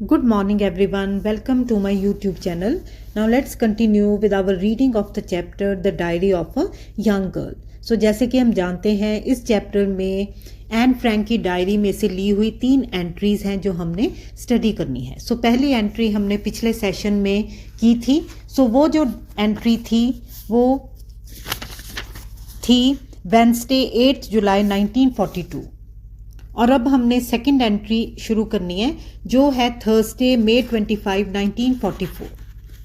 Good morning, everyone. Welcome to my YouTube channel. Now, let's continue with our reading of the chapter The Diary of a Young Girl. So, जैसे कि हम जानते हैं इस chapter में Anne Frank की diary में से ली हुई 3 एंट्रीज हैं जो हमने स्टडी करनी है. सो पहली एंट्री हमने पिछले सेशन में की थी. सो वो जो एंट्री थी वो थी वेंसडे 8 जुलाई 1942. और अब हमने सेकंड एंट्री शुरू करनी है जो है थर्सडे मई 25 1944.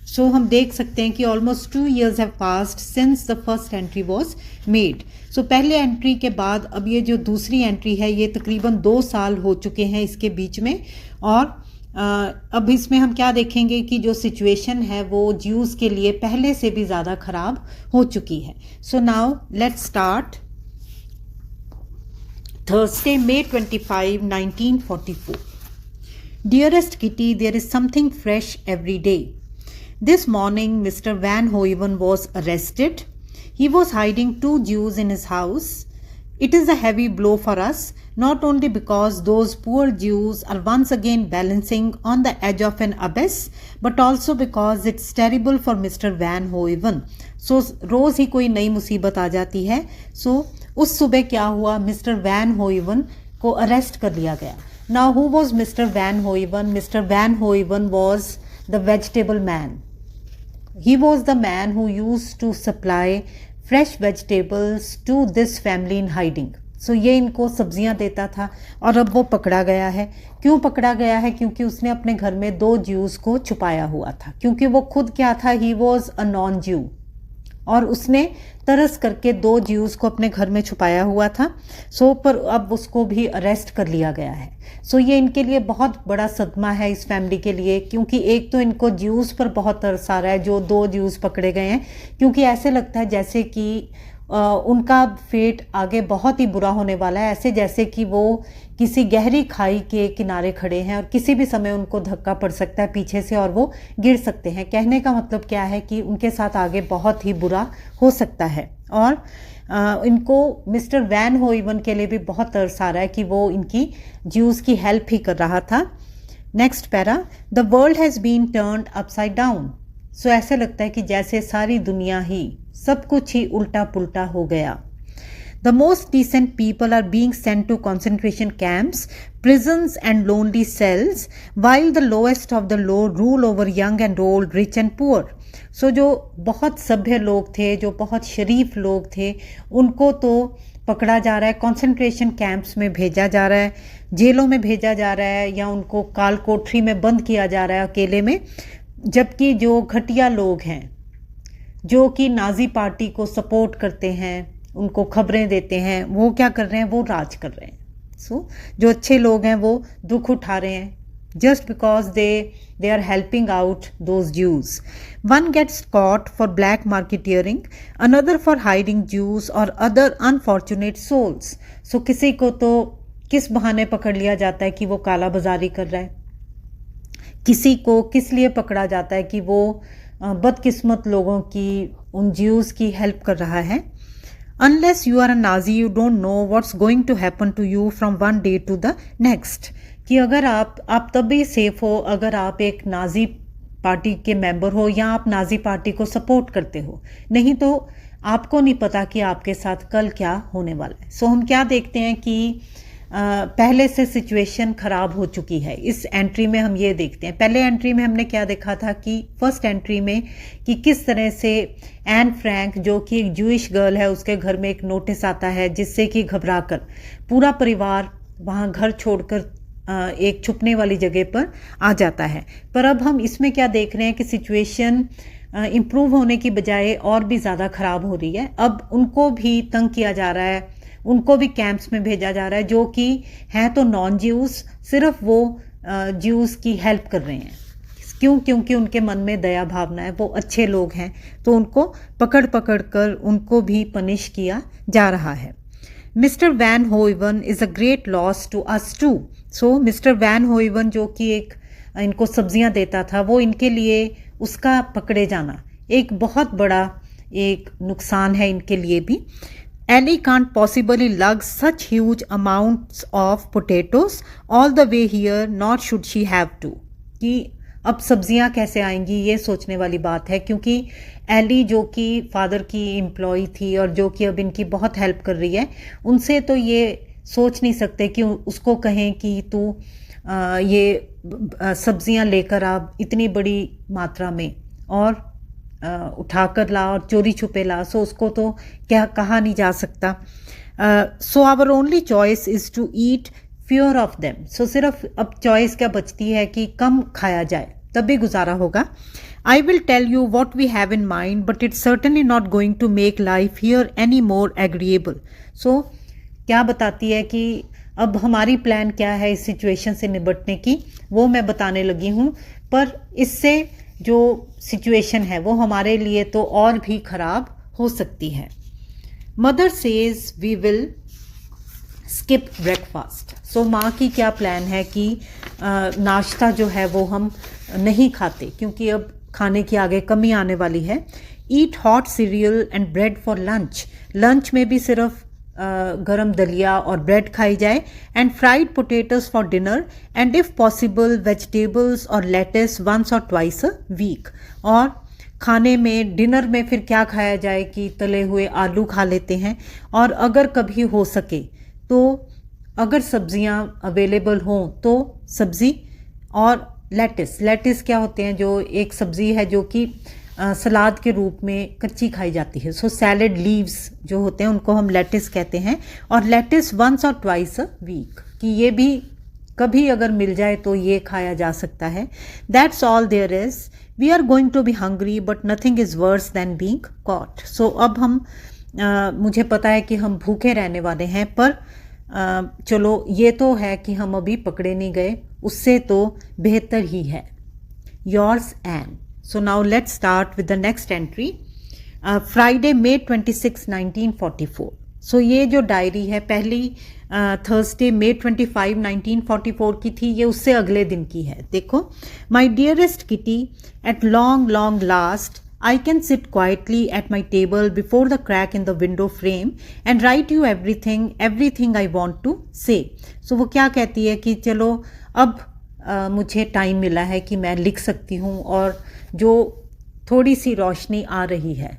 सो हम देख सकते हैं कि almost 2 years have passed since the first entry was made. So पहले एंट्री के बाद अब ये जो दूसरी एंट्री है ये तकरीबन 2 साल हो चुके हैं इसके बीच में. और अब इसमें हम क्या देखेंगे कि जो सिचुएशन है वो ज्यूज़ के लिए पहले से भी ज़्यादा ख़राब हो चुकी है. So now let's start. Thursday, May 25, 1944. Dearest Kitty, there is something fresh every day. This morning, Mr. Van Hoeven was arrested. He was hiding 2 Jews in his house. It is a heavy blow for us, not only because those poor Jews are once again balancing on the edge of an abyss, but also because it's terrible for Mr. Van Hoeven. So, रोज़ ही कोई नई मुसीबत आ जाती है. So, उस सुबह क्या हुआ, mister Van होइवन को अरेस्ट कर लिया गया. Now who was Mr Van Hoeven? Mr Van Hoeven was the vegetable man. He was the man who used to supply fresh vegetables to this family in hiding. So ये इनको सब्जियां देता था और अब वो पकड़ा गया है. क्यों पकड़ा गया है? क्योंकि उसने अपने घर में 2 ज्यूज़ को छुपाया हुआ था. क्योंकि वो खुद क्या था, ही वॉज अ नॉन ज्यू, और उसने तरस करके 2 ज्यूज़ को अपने घर में छुपाया हुआ था. सो पर अब उसको भी अरेस्ट कर लिया गया है. सो ये इनके लिए बहुत बड़ा सदमा है इस फैमिली के लिए, क्योंकि एक तो इनको ज्यूज़ पर बहुत तरस आ रहा है जो 2 ज्यूज़ पकड़े गए हैं, क्योंकि ऐसे लगता है जैसे कि उनका फेट आगे बहुत ही बुरा होने वाला है. ऐसे जैसे कि वो किसी गहरी खाई के किनारे खड़े हैं और किसी भी समय उनको धक्का पड़ सकता है पीछे से और वो गिर सकते हैं. कहने का मतलब क्या है कि उनके साथ आगे बहुत ही बुरा हो सकता है. और इनको मिस्टर वैन होइवन के लिए भी बहुत तरस आ रहा है कि वो इनकी ज्यूज़ की हेल्प ही कर रहा था. Next para. The world has been turned upside down. So ऐसे लगता है कि जैसे सारी दुनिया ही सब कुछ ही उल्टा पुल्टा हो गया. The most decent people are being sent to concentration camps, prisons and lonely cells, while the lowest of the low rule over young and old, rich and poor. So जो बहुत सभ्य लोग थे, जो बहुत शरीफ लोग थे, उनको तो पकड़ा जा रहा है, कंसंट्रेशन कैंप्स में भेजा जा रहा है, जेलों में भेजा जा रहा है, या उनको काल कोठरी में बंद किया जा रहा है अकेले में. जबकि जो घटिया लोग हैं, जो कि नाजी पार्टी को सपोर्ट करते हैं, उनको खबरें देते हैं, वो क्या कर रहे हैं, वो राज कर रहे हैं. सो जो अच्छे लोग हैं वो दुख उठा रहे हैं just because they are helping out those Jews. One gets caught for black marketeering, another for hiding Jews और अदर अनफॉर्चुनेट सोल्स. सो किसी को तो किस बहाने पकड़ लिया जाता है कि वो काला बाजारी कर रहा है, किसी को किस लिए पकड़ा जाता है कि वो बदकिस्मत लोगों की, उन ज्यूज़ की हेल्प कर रहा है. Unless you are a Nazi, you don't know what's going to happen to you from one day to the next. कि अगर आप तब भी सेफ हो अगर आप एक नाजी पार्टी के मेंबर हो या आप नाजी पार्टी को सपोर्ट करते हो, नहीं तो आपको नहीं पता कि आपके साथ कल क्या होने वाला है. सो हम क्या देखते हैं कि पहले से सिचुएशन ख़राब हो चुकी है. इस एंट्री में हम ये देखते हैं. पहले एंट्री में हमने क्या देखा था कि फर्स्ट एंट्री में कि किस तरह से एन फ्रैंक, जो कि एक जूइश गर्ल है, उसके घर में एक नोटिस आता है जिससे कि घबराकर पूरा परिवार वहाँ घर छोड़कर एक छुपने वाली जगह पर आ जाता है. पर अब हम इसमें क्या देख रहे हैं कि सिचुएशन इम्प्रूव होने की बजाय और भी ज़्यादा ख़राब हो रही है. अब उनको भी तंग किया जा रहा है, उनको भी कैंप्स में भेजा जा रहा है, जो कि हैं तो नॉन ज्यूज़, सिर्फ वो ज्यूज़ की हेल्प कर रहे हैं. क्यों? क्योंकि उनके मन में दया भावना है, वो अच्छे लोग हैं, तो उनको पकड़ पकड़ कर उनको भी पनिश किया जा रहा है. Mr Van Hoeven is a great loss to us too. So Mr Van Hoeven जो कि एक इनको सब्जियां देता था, वो इनके लिए उसका पकड़े जाना एक बहुत बड़ा एक नुकसान है इनके लिए भी. Ellie can't possibly lug such huge amounts of potatoes all the way here, nor should she have to. कि अब सब्जियां कैसे आएंगी, ये सोचने वाली बात है, क्योंकि एली जो कि फादर की एम्प्लॉय थी और जो कि अब इनकी बहुत हेल्प कर रही है, उनसे तो ये सोच नहीं सकते कि उसको कहें कि तू ये सब्जियां लेकर आ इतनी बड़ी मात्रा में और उठाकर ला और चोरी छुपे ला। सो उसको तो क्या कहा नहीं जा सकता। So our only choice is to eat fewer of them. So सिर्फ अब चॉइस क्या बचती है कि कम खाया जाए, तभी गुजारा होगा। I will tell you what we have in mind, but it's certainly not going to make life here any more agreeable. So क्या बताती है कि अब हमारी प्लान क्या है इस सिचुएशन से निपटने की, वो मैं बताने लगी हूँ, पर इससे जो सिचुएशन है वो हमारे लिए तो और भी ख़राब हो सकती है। Mother says we will skip breakfast. So माँ की क्या प्लान है कि नाश्ता जो है वो हम नहीं खाते, क्योंकि अब खाने की आगे कमी आने वाली है। Eat hot cereal and bread for lunch. Lunch में भी सिर्फ गरम दलिया और ब्रेड खाई जाए। And fried potatoes for dinner and if possible vegetables or lettuce once or twice a week. और खाने में डिनर में फिर क्या खाया जाए कि तले हुए आलू खा लेते हैं, और अगर कभी हो सके तो अगर सब्जियां अवेलेबल हों तो सब्ज़ी और लेटिस क्या होते हैं, जो एक सब्ज़ी है जो कि सलाद के रूप में कच्ची खाई जाती है। सो सैलड लीव्स जो होते हैं उनको हम लेटिस कहते हैं, और lettuce once or twice a week, कि ये भी कभी अगर मिल जाए तो ये खाया जा सकता है। That's all there is. We are going to be hungry but nothing is worse than being caught. So अब हम मुझे पता है कि हम भूखे रहने वाले हैं, पर चलो ये तो है कि हम अभी पकड़े नहीं गए, उससे तो बेहतर ही है। Yours Anne. So now let's start with the next entry. Friday May 26, 1944। सो ये जो डायरी है पहली थर्सडे May 25, 1944 की थी, ये उससे अगले दिन की है। देखो, my dearest Kitty, at long last I can sit quietly at my table before the crack in the window frame and write you everything I want to say. So वो क्या कहती है कि चलो अब मुझे टाइम मिला है कि मैं लिख सकती हूँ, और जो थोड़ी सी रोशनी आ रही है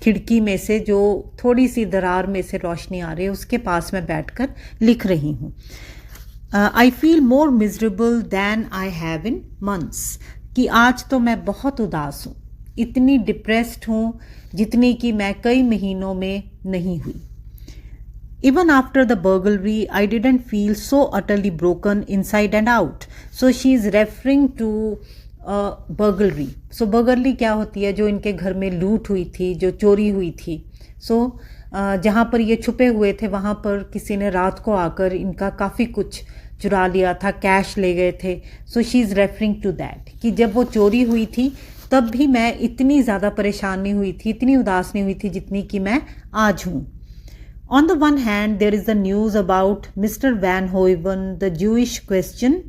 खिड़की में से, जो थोड़ी सी दरार में से रोशनी आ रही है, उसके पास मैं बैठकर लिख रही हूँ। I feel more miserable than I have in months. कि आज तो मैं बहुत उदास हूँ, इतनी डिप्रेस्ड हूँ जितनी कि मैं कई महीनों में नहीं हुई। Even after the burglary, I didn't feel so utterly broken inside and out. So she is referring to burglary. So burglary क्या होती है? जो इनके घर में लूट हुई थी, जो चोरी हुई थी। So जहाँ पर ये छुपे हुए थे वहाँ पर किसी ने रात को आकर इनका काफ़ी कुछ चुरा लिया था, कैश ले गए थे। So she is referring to that, कि जब वो चोरी हुई थी तब भी मैं इतनी ज़्यादा परेशान नहीं हुई थी, इतनी उदास नहीं हुई थी जितनी कि मैं आज हूँ। On the one hand there is the news about mister Van Hoeven, the Jewish question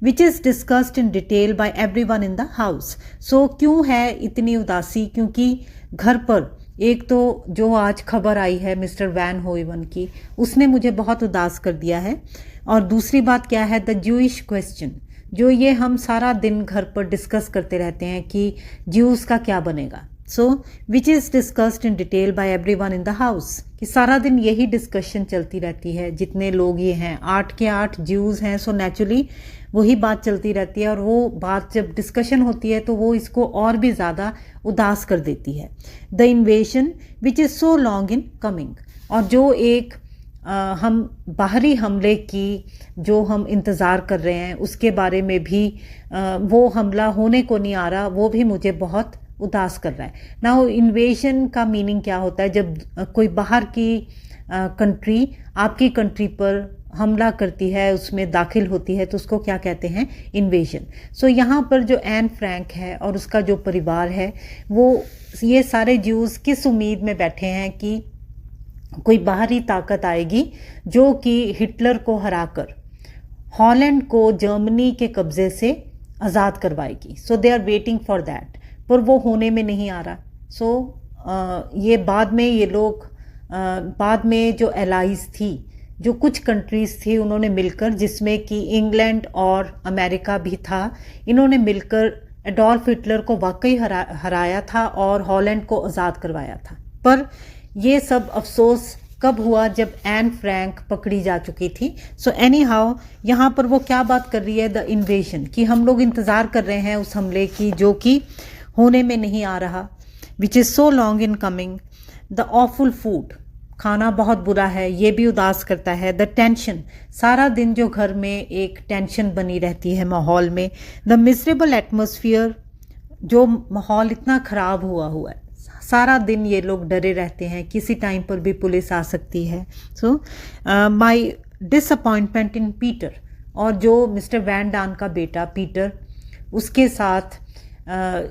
which is discussed in detail by everyone in the house. So क्यों है इतनी उदासी? क्योंकि घर पर एक तो जो आज खबर आई है मिस्टर वैन होइवन की, उसने मुझे बहुत उदास कर दिया है, और दूसरी बात क्या है, द जूइश क्वेश्चन, जो ये हम सारा दिन घर पर डिस्कस करते रहते हैं कि ज्यूज़ का क्या बनेगा। So which is discussed in detail by everyone in the house, कि सारा दिन यही डिस्कशन चलती रहती है, जितने लोग ये हैं 8 के 8 ज्यूज़ हैं। सो नेचुरली वही बात चलती रहती है, और वो बात जब डिस्कशन होती है तो वो इसको और भी ज़्यादा उदास कर देती है। The इन्वेशन which is so long in coming, और जो एक हम बाहरी हमले की जो हम इंतज़ार कर रहे हैं उसके बारे में भी वो हमला होने को नहीं आ रहा, वो भी मुझे बहुत उदास कर रहा है। नाउ इन्वेशन का मीनिंग क्या होता है? जब कोई बाहर की कंट्री आपकी कंट्री पर हमला करती है, उसमें दाखिल होती है, तो उसको क्या कहते हैं? इन्वेजन। सो यहाँ पर जो एन फ्रैंक है और उसका जो परिवार है, वो ये सारे ज्यूज़ किस उम्मीद में बैठे हैं कि कोई बाहरी ताकत आएगी जो कि हिटलर को हराकर हॉलैंड को जर्मनी के कब्जे से आज़ाद करवाएगी। So they are waiting for that, पर वो होने में नहीं आ रहा। सो ये बाद में ये लोग बाद में जो एलाइज थी जो कुछ कंट्रीज़ थी उन्होंने मिलकर, जिसमें कि इंग्लैंड और अमेरिका भी था, इन्होंने मिलकर एडोल्फ हिटलर को वाकई हराया था और हॉलैंड को आज़ाद करवाया था। पर ये सब अफसोस कब हुआ, जब एन फ्रैंक पकड़ी जा चुकी थी। सो एनी हाउ यहाँ पर वो क्या बात कर रही है, द इन्वेजन, कि हम लोग इंतज़ार कर रहे हैं उस हमले की जो कि होने में नहीं आ रहा, which is so long in coming. The awful food, खाना बहुत बुरा है, ये भी उदास करता है। द टेंशन, सारा दिन जो घर में एक टेंशन बनी रहती है माहौल में। द मिजरेबल एटमोसफियर, जो माहौल इतना ख़राब हुआ है, सारा दिन ये लोग डरे रहते हैं, किसी टाइम पर भी पुलिस आ सकती है। सो माई डिसअपॉइंटमेंट इन पीटर, और जो मिस्टर वैन डान का बेटा पीटर, उसके साथ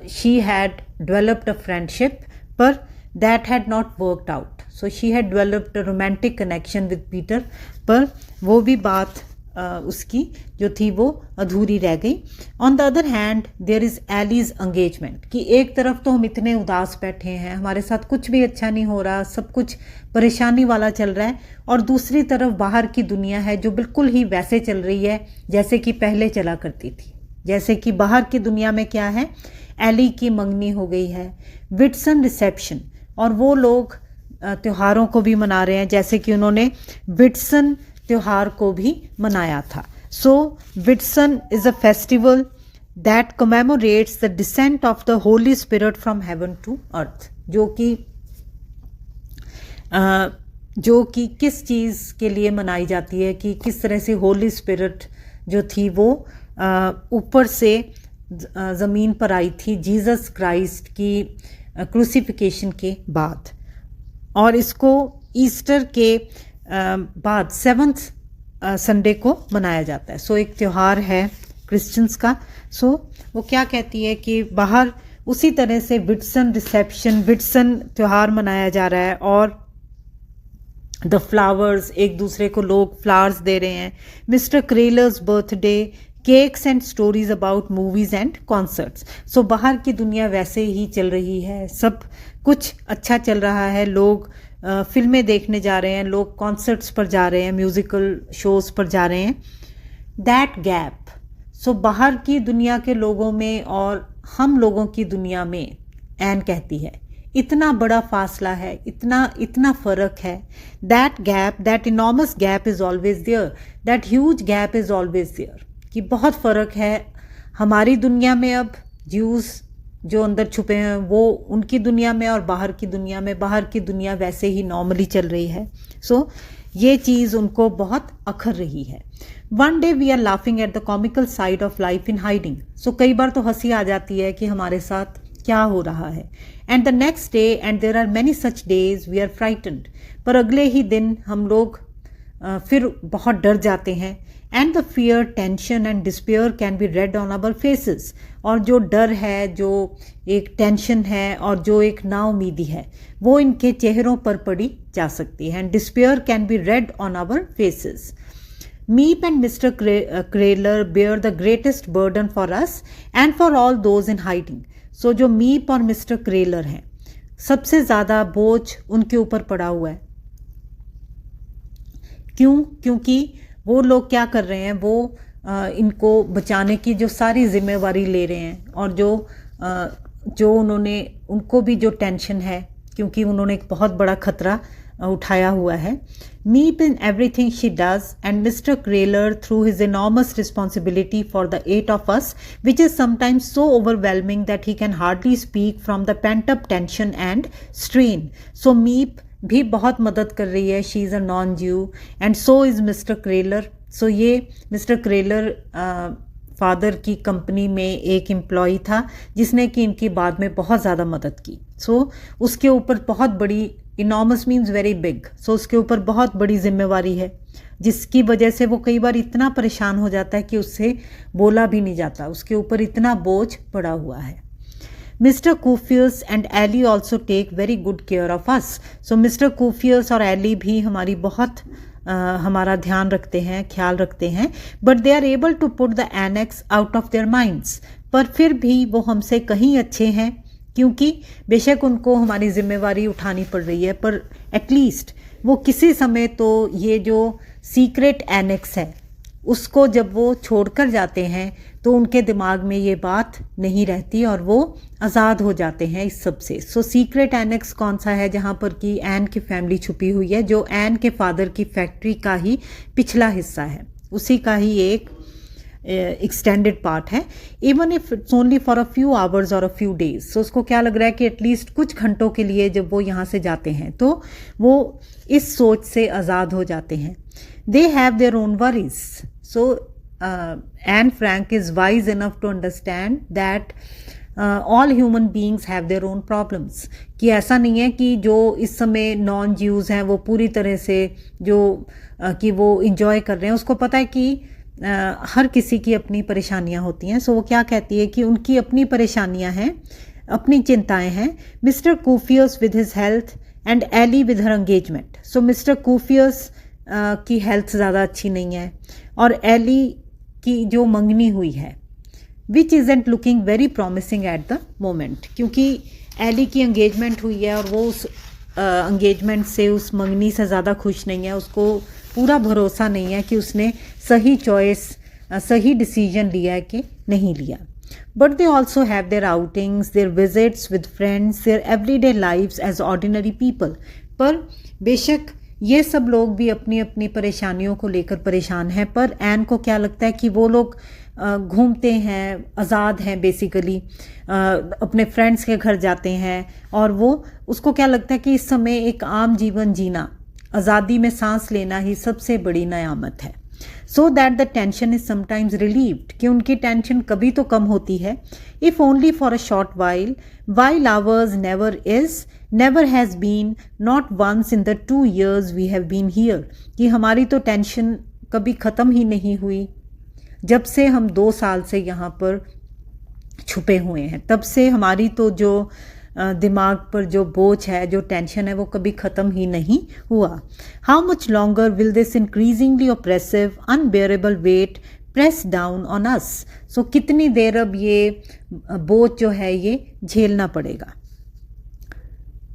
she had developed a friendship, पर that had not worked out. So she had developed a romantic connection with Peter, पर वो भी बात उसकी जो थी वो अधूरी रह गई। On the other hand there is Allies engagement, कि एक तरफ तो हम इतने उदास बैठे हैं, हमारे साथ कुछ भी अच्छा नहीं हो रहा, सब कुछ परेशानी वाला चल रहा है, और दूसरी तरफ बाहर की दुनिया है जो बिल्कुल ही वैसे चल रही है जैसे कि पहले चला करती थी। जैसे कि बाहर की दुनिया में क्या है, एली की मंगनी हो गई है, विट्सन रिसेप्शन, और वो लोग त्योहारों को भी मना रहे हैं जैसे कि उन्होंने विट्सन त्योहार को भी मनाया था। So Whitsun is a festival that commemorates the descent of the holy spirit from heaven to earth, जो कि किस चीज़ के लिए मनाई जाती है, कि किस तरह से होली स्पिरिट जो थी वो ऊपर से ज़मीन पर आई थी जीसस क्राइस्ट की क्रूसिफिकेशन के बाद, और इसको ईस्टर के बाद 7th संडे को मनाया जाता है। सो एक त्यौहार है क्रिश्चियंस का। सो वो क्या कहती है कि बाहर उसी तरह से विट्सन रिसेप्शन, विट्सन त्यौहार मनाया जा रहा है, और द फ्लावर्स, एक दूसरे को लोग फ्लावर्स दे रहे हैं। Mister Kraler's birthday, cakes and stories about movies and concerts. So बाहर की दुनिया वैसे ही चल रही है, सब कुछ अच्छा चल रहा है, लोग फिल्में देखने जा रहे हैं, लोग कॉन्सर्ट्स पर जा रहे हैं, म्यूज़िकल शोज़ पर जा रहे हैं। दैट गैप, सो बाहर की दुनिया के लोगों में और हम लोगों की दुनिया में, एन कहती है, इतना बड़ा फासला है, इतना फ़र्क है। That gap, that enormous gap is always there, that huge gap is always there, कि बहुत फ़र्क है हमारी दुनिया में। अब ज्यूज़ जो अंदर छुपे हैं वो उनकी दुनिया में, और बाहर की दुनिया में, बाहर की दुनिया वैसे ही नॉर्मली चल रही है। सो ये चीज़ उनको बहुत अखर रही है। One day we are laughing at the comical side of life in hiding. So कई बार तो हंसी आ जाती है कि हमारे साथ क्या हो रहा है। And the next day, and there are many such days, we are frightened, पर अगले ही दिन हम लोग फिर बहुत डर जाते हैं। And the fear, tension and despair can be read on our faces, और जो डर है, जो एक टेंशन है और जो एक नाउमीदी है, वो इनके चेहरों पर पड़ी जा सकती है। And despair can be read on our faces. Miep and mister Kraler bear the greatest burden for us and for all those in hiding. So जो मीप और मिस्टर क्रेलर हैं, सबसे ज़्यादा बोझ उनके ऊपर पड़ा हुआ है। क्योंकि वो लोग क्या कर रहे हैं, वो इनको बचाने की जो सारी जिम्मेवारी ले रहे हैं, और जो उनको भी जो टेंशन है, क्योंकि उन्होंने एक बहुत बड़ा खतरा उठाया हुआ है। Miep in everything she does, and mister Kraler through his enormous responsibility for the 8 of us, which is sometimes so overwhelming that he can hardly speak from the pent up tension and strain. So मीप भी बहुत मदद कर रही है, she is a non ज्यू, and so is mister क्रेलर। सो ये mister क्रेलर father की company में एक एम्प्लॉई था जिसने कि इनकी बाद में बहुत ज़्यादा मदद की। सो उसके ऊपर बहुत बड़ी, इनॉर्मस मीन्स वेरी बिग, सो उसके ऊपर बहुत बड़ी जिम्मेवारी है, जिसकी वजह से वो कई बार इतना परेशान हो जाता है कि उससे बोला भी नहीं जाता, उसके ऊपर इतना बोझ पड़ा हुआ है। Mister Koophuis and Elli also take very good care of us. So mister Koophuis और एली भी हमारी बहुत हमारा ध्यान रखते हैं, ख्याल रखते हैं। But they are able to put the annex out of their minds, पर फिर भी वो हमसे कहीं अच्छे हैं, क्योंकि बेशक उनको हमारी जिम्मेवारी उठानी पड़ रही है, पर एटलीस्ट वो किसी समय तो ये जो सीक्रेट एनेक्स है, उसको जब वो छोड़कर जाते हैं तो उनके दिमाग में ये बात नहीं रहती और वो आज़ाद हो जाते हैं इस सब से। सो सीक्रेट एनेक्स कौन सा है? जहाँ पर कि एन की फैमिली छुपी हुई है, जो एन के फादर की फैक्ट्री का ही पिछला हिस्सा है, उसी का ही एक एक्सटेंडेड पार्ट है। Even if it's only for a few hours और अ फ्यू डेज। सो उसको क्या लग रहा है कि एटलीस्ट कुछ घंटों के लिए जब वो यहाँ से जाते हैं तो वो इस सोच से आज़ाद हो जाते हैं। They have their own worries. So Anne Frank is wise enough to understand that all human beings have their own problems, कि ऐसा नहीं है कि जो इस समय नॉन ज्यूज़ हैं वो पूरी तरह से जो कि वो इंजॉय कर रहे हैं, उसको पता है कि हर किसी की अपनी परेशानियां होती हैं। सो वो क्या कहती है कि उनकी अपनी परेशानियां हैं, अपनी चिंताएं हैं। Mister Koophuis with his health and Elli with her engagement. So mister Koophuis की हेल्थ ज़्यादा अच्छी नहीं है और एली की जो मंगनी हुई है which isn't looking very promising at the moment, क्योंकि एली की एंगेजमेंट हुई है और वो उस एंगेजमेंट से, उस मंगनी से ज़्यादा खुश नहीं है। उसको पूरा भरोसा नहीं है कि उसने सही चॉइस, सही डिसीजन लिया है कि नहीं लिया। But they also have their outings, their visits with friends, their everyday lives as ordinary people. पर बेशक ये सब लोग भी अपनी अपनी परेशानियों को लेकर परेशान हैं, पर एन को क्या लगता है कि वो लोग घूमते हैं, आज़ाद हैं बेसिकली, अपने फ्रेंड्स के घर जाते हैं और वो उसको क्या लगता है कि इस समय एक आम जीवन जीना, आज़ादी में सांस लेना ही सबसे बड़ी नियामत है। So that the tension is sometimes relieved, कि उनकी टेंशन कभी तो कम होती है। If only for a short while hours never is, never has been, not once in the 2 years we have been here, कि हमारी तो टेंशन कभी ख़त्म ही नहीं हुई जब से हम 2 साल से यहाँ पर छुपे हुए हैं। तब से हमारी तो जो दिमाग पर जो बोझ है, जो टेंशन है, वो कभी ख़त्म ही नहीं हुआ। How much longer will this increasingly oppressive unbearable weight press down on us. So कितनी देर अब ये बोझ जो है ये झेलना पड़ेगा।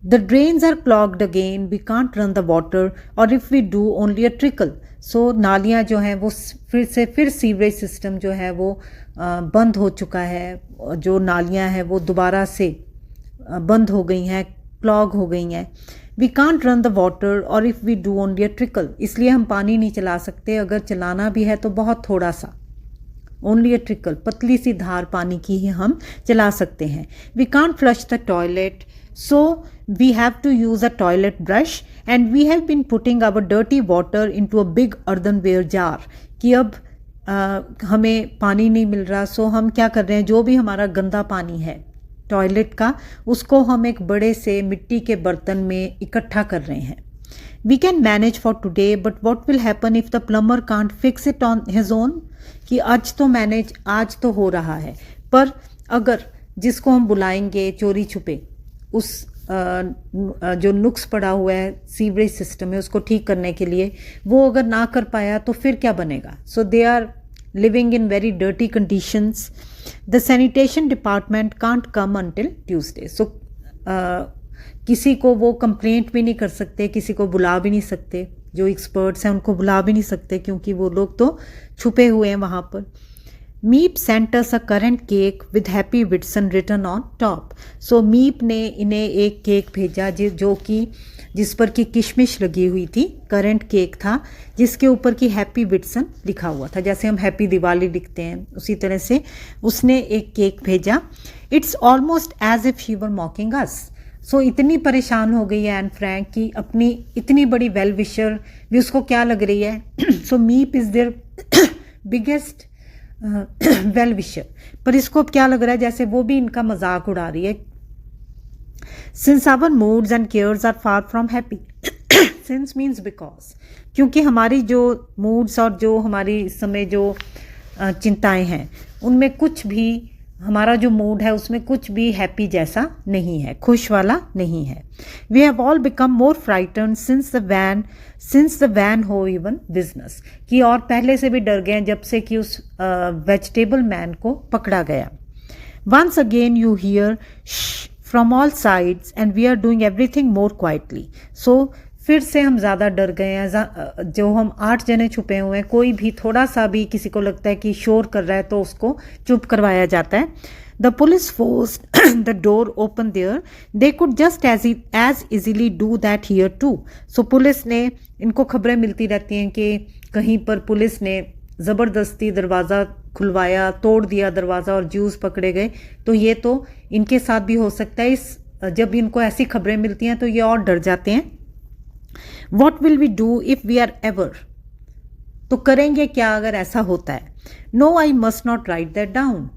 The drains are clogged again, we can't run the water, और if we do only a trickle. So नालियाँ जो हैं वो फिर सीवरेज सिस्टम जो है वो बंद हो चुका है। जो नालियाँ हैं वो दोबारा से बंद हो गई हैं, क्लॉग हो गई हैं। We can't run the water और if we do only a trickle, इसलिए हम पानी नहीं चला सकते, अगर चलाना भी है तो बहुत थोड़ा सा, ओनली अ ट्रिकल, पतली सी धार पानी की ही हम चला सकते हैं। We can't flush the toilet, so we have to use a toilet brush and we have been putting our dirty water into a big earthenware jar, कि अब हमें पानी नहीं मिल रहा, सो हम क्या कर रहे हैं, जो भी हमारा गंदा पानी है टॉयलेट का, उसको हम एक बड़े से मिट्टी के बर्तन में इकट्ठा कर रहे हैं। We can manage for today but what will happen if the plumber can't fix it on his own, कि आज तो मैनेज, आज तो हो रहा है, पर अगर जिसको हम बुलाएंगे चोरी छुपे, उस जो नुक्स पड़ा हुआ है सीवरेज सिस्टम में उसको ठीक करने के लिए, वो अगर ना कर पाया तो फिर क्या बनेगा। So they are living in very dirty conditions. The sanitation department can't come until Tuesday. So किसी को वो कंप्लेंट भी नहीं कर सकते, किसी को बुला भी नहीं सकते, जो एक्सपर्ट्स हैं उनको बुला भी नहीं सकते क्योंकि वो लोग तो छुपे हुए हैं वहाँ पर। Miep sent us a currant cake with happy Whitsun written on top. So Miep ने इन्हें एक केक भेजा जो कि जिस पर कि किशमिश लगी हुई थी, करंट केक था जिसके ऊपर कि हैप्पी विटसन लिखा हुआ था, जैसे हम हैप्पी दिवाली लिखते हैं उसी तरह से उसने एक केक भेजा। It's almost as if she were mocking us. So इतनी परेशान हो गई है एन फ्रैंक की अपनी इतनी बड़ी वेल विशर भी उसको क्या लग रही है। So Miep is their biggest well wisher, पर इसको क्या लग रहा है जैसे वो भी इनका मजाक उड़ा रही है। Since our moods and cares are far from happy, since means because, क्योंकि हमारी जो मूड्स और जो हमारी इस समय जो चिंताएं हैं उनमें कुछ भी, हमारा जो मूड है उसमें कुछ भी हैप्पी जैसा नहीं है, खुश वाला नहीं है। We have all become more frightened since the van हो इवन बिजनेस, कि और पहले से भी डर गए हैं जब से कि उस वेजिटेबल मैन को पकड़ा गया। Once again you hear from all sides and we are doing everything more quietly. So फिर से हम ज़्यादा डर गए हैं। जो हम 8 जने छुपे हुए हैं, कोई भी थोड़ा सा भी किसी को लगता है कि शोर कर रहा है तो उसको चुप करवाया जाता है। The police forced the door open there, they could just as easily do that here too. So police ने, इनको खबरें मिलती रहती हैं कि कहीं पर पुलिस ने ज़बरदस्ती दरवाज़ा खुलवाया, तोड़ दिया दरवाज़ा और जूस पकड़े गए, तो ये तो इनके साथ भी हो सकता है। जब इनको ऐसी खबरें मिलती हैं तो ये और डर जाते हैं। What will we do if we are ever, तो करेंगे क्या अगर ऐसा होता है। No I must not write that down.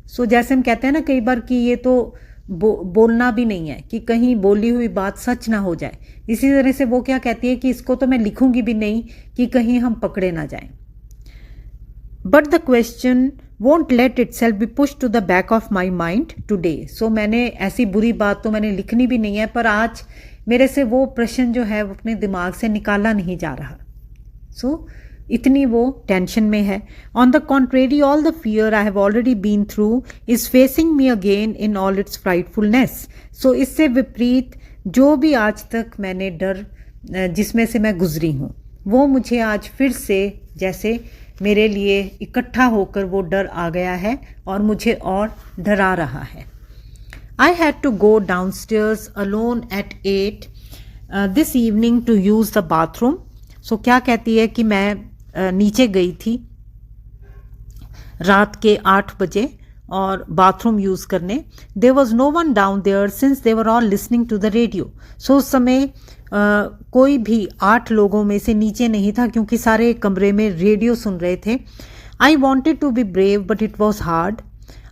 So जैसे हम कहते हैं ना कई बार कि ये तो बोलना भी नहीं है, कि कहीं बोली हुई बात सच ना हो जाए। इसी तरह से वो क्या कहती है कि इसको तो मैं लिखूंगी भी नहीं कि कहीं हम पकड़े ना जाएं। But the question won't let itself be push to the back of my mind today. So मैंने ऐसी बुरी बात तो मैंने लिखनी भी नहीं है, पर आज मेरे से वो प्रश्न जो है वो अपने दिमाग से निकाला नहीं जा रहा। सो इतनी वो टेंशन में है। On the contrary, all the fear I have already been through is facing me again in all its frightfulness. So इससे विपरीत जो भी आज तक मैंने डर जिसमें से मैं गुजरी हूँ, वो मुझे आज फिर से जैसे मेरे लिए इकट्ठा होकर वो डर आ गया है और मुझे और डरा रहा है। I had to go downstairs alone at 8 this evening to use the bathroom. So क्या कहती है कि मैं नीचे गई थी रात के 8 बजे और बाथरूम यूज़ करने। There was no one down there since they were all listening to the radio. So उस समय कोई भी 8 लोगों में से नीचे नहीं था क्योंकि सारे कमरे में रेडियो सुन रहे थे। I wanted to be brave but it was hard.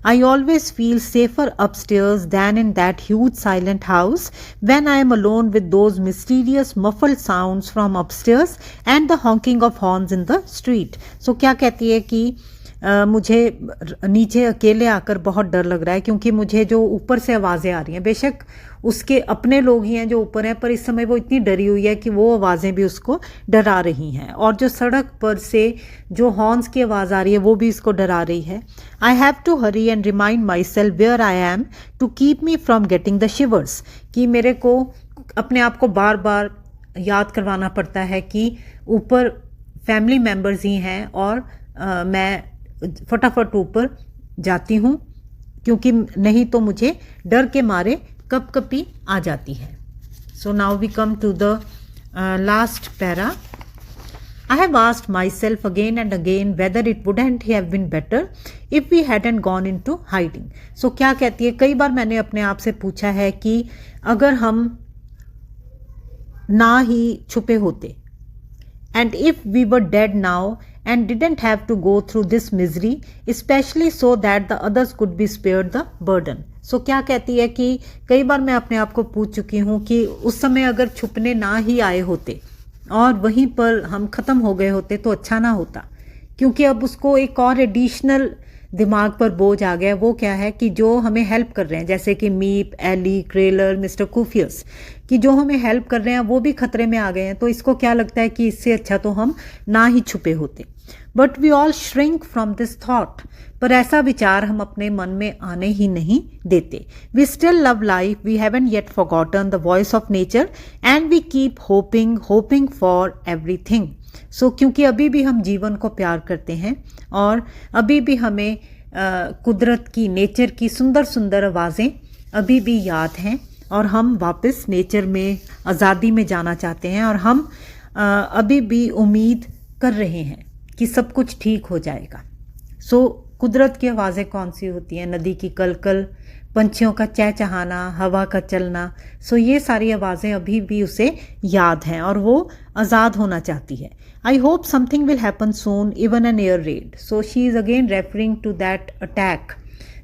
I always feel safer upstairs than in that huge silent house when I am alone with those mysterious muffled sounds from upstairs and the honking of horns in the street. So क्या कहती है कि मुझे नीचे अकेले आकर बहुत डर लग रहा है क्योंकि मुझे जो ऊपर से आवाज़ें आ रही हैं, बेशक उसके अपने लोग ही हैं जो ऊपर हैं, पर इस समय वो इतनी डरी हुई है कि वो आवाज़ें भी उसको डरा रही हैं, और जो सड़क पर से जो हॉर्न्स की आवाज़ आ रही है वो भी इसको डरा रही है। I have to hurry and remind myself where I am to keep me from getting the shivers, कि मेरे को अपने आप को बार बार याद करवाना पड़ता है कि ऊपर फैमिली मेम्बर्स ही हैं और मैं फटाफट ऊपर जाती हूँ क्योंकि नहीं तो मुझे डर के मारे कपकपी आ जाती है। So now we come to the last para. I have asked myself again and again whether it wouldn't have been better if we hadn't gone into hiding. So क्या कहती है, कई बार मैंने अपने आप से पूछा है कि अगर हम ना ही छुपे होते, and if we were dead now and didn't have to go through this misery, especially so that the others could be spared the burden. So क्या कहती है कि कई बार मैं अपने आप को पूछ चुकी हूँ कि उस समय अगर छुपने ना ही आए होते और वहीं पर हम ख़त्म हो गए होते तो अच्छा ना होता, क्योंकि अब उसको एक और एडिशनल दिमाग पर बोझ आ गया। वो क्या है कि जो हमें हेल्प कर रहे हैं, जैसे कि मीप, एली, क्रेलर, मिस्टर कुफियस, कि जो हमें हेल्प कर रहे हैं वो भी खतरे में आ गए हैं, तो इसको क्या लगता है कि इससे अच्छा तो हम ना ही छुपे होते। But we all shrink from this thought, पर ऐसा विचार हम अपने मन में आने ही नहीं देते। We still love life, we haven't yet forgotten the voice of nature and we keep hoping for everything. So क्योंकि अभी भी हम जीवन को प्यार करते हैं और अभी भी हमें कुदरत की, नेचर की सुंदर सुंदर आवाज़ें अभी भी याद हैं और हम वापस नेचर में, आज़ादी में जाना चाहते हैं, और हम अभी भी उम्मीद कर रहे हैं कि सब कुछ ठीक हो जाएगा। सो कुदरत की आवाज़ें कौन सी होती हैं? नदी की कलकल, पंछियों का चहचहाना, हवा का चलना। सो ये सारी आवाज़ें अभी भी उसे याद हैं और वो आज़ाद होना चाहती है। I hope something will happen soon, even an air raid. So she is again referring to that attack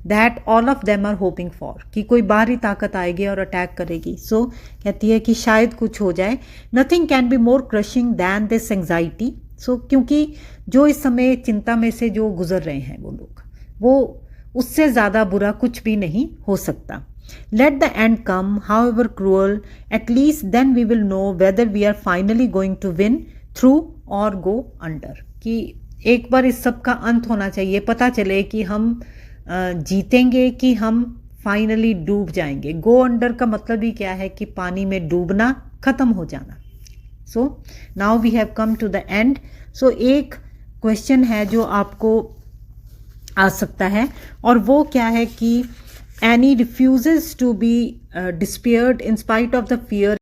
that all of them are hoping for, कि कोई बाहरी ताकत आएगी और अटैक करेगी। सो कहती है कि शायद कुछ हो जाए। Nothing can be more crushing than this anxiety. So क्योंकि जो इस समय चिंता में से जो गुजर रहे हैं वो लोग, वो उससे ज़्यादा बुरा कुछ भी नहीं हो सकता। Let the end come however cruel, at least then we will know whether we are finally going to win through और गो अंडर, कि एक बार इस सब का अंत होना चाहिए, पता चले कि हम जीतेंगे कि हम फाइनली डूब जाएंगे। गो अंडर का मतलब ही क्या है कि पानी में डूबना, ख़त्म हो जाना। So now we have come to the end. So एक क्वेश्चन है जो आपको आ सकता है, और वो क्या है कि Annie refuses to be despaired in spite of the fear